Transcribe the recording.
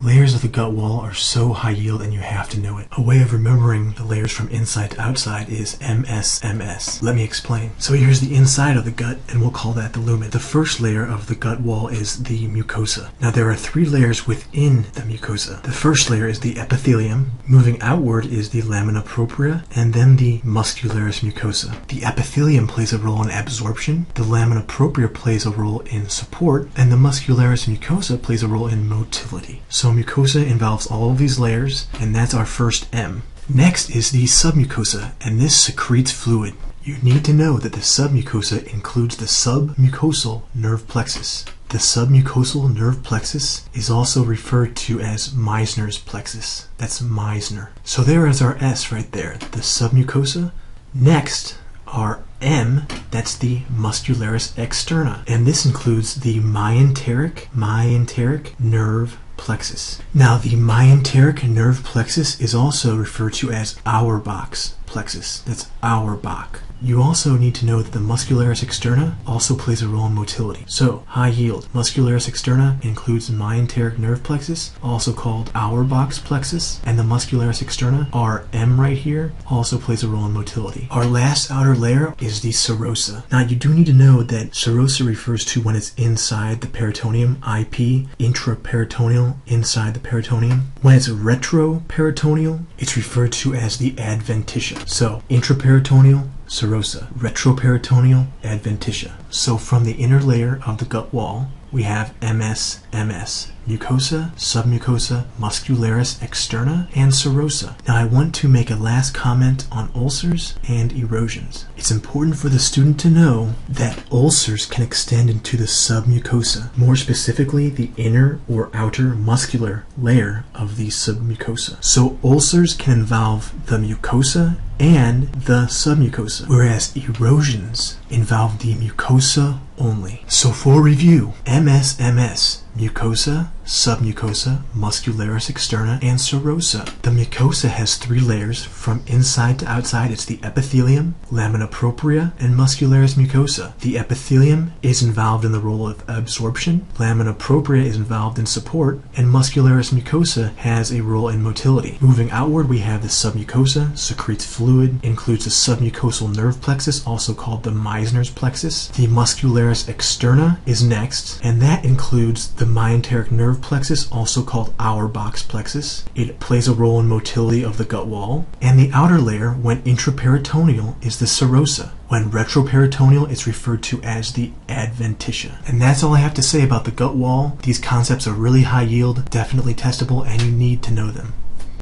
Layers of the gut wall are so high yield and you have to know it. A way of remembering the layers from inside to outside is MSMS. Let me explain. So here's the inside of the gut, and we'll call that the lumen. The first layer of the gut wall is the mucosa. Now there are 3 layers within the mucosa. The first layer is the epithelium. Moving outward is the lamina propria, and then the muscularis mucosa. The epithelium plays a role in absorption, the lamina propria plays a role in support, and the muscularis mucosa plays a role in motility. So mucosa involves all of these layers, and that's our first M. Next is the submucosa, and this secretes fluid. You need to know that the submucosa includes the submucosal nerve plexus. The submucosal nerve plexus is also referred to as Meissner's plexus. That's Meissner. So there is our S right there, the submucosa. Next, our M, that's the muscularis externa, and this includes the myenteric nerve plexus. Now the myenteric nerve plexus is also referred to as Auerbach's plexus. That's Auerbach. You also need to know that the muscularis externa also plays a role in motility. So, high yield. Muscularis externa includes myenteric nerve plexus, also called Auerbach's plexus, and the muscularis externa, our M right here, also plays a role in motility. Our last outer layer is the serosa. Now, you do need to know that serosa refers to when it's inside the peritoneum, IP, intraperitoneal, inside the peritoneum. When it's retroperitoneal, it's referred to as the adventitia. So, intraperitoneal, serosa, retroperitoneal, adventitia. So from the inner layer of the gut wall, we have MSMS, mucosa, submucosa, muscularis externa, and serosa. Now I want to make a last comment on ulcers and erosions. It's important for the student to know that ulcers can extend into the submucosa, more specifically the inner or outer muscular layer of the submucosa. So ulcers can involve the mucosa and the submucosa, whereas erosions involve the mucosa only. So for review, MSMS, mucosa, submucosa, muscularis externa, and serosa. The mucosa has 3 layers from inside to outside. It's the epithelium, lamina propria, and muscularis mucosa. The epithelium is involved in the role of absorption, lamina propria is involved in support, and muscularis mucosa has a role in motility. Moving outward, we have the submucosa, secretes fluid, includes the submucosal nerve plexus, also called the Meissner's plexus. The muscularis externa is next, and that includes the myenteric nerve plexus, also called Auerbach's plexus. It plays a role in motility of the gut wall. And the outer layer, when intraperitoneal, is the serosa. When retroperitoneal, it's referred to as the adventitia. And that's all I have to say about the gut wall. These concepts are really high yield, definitely testable, and you need to know them.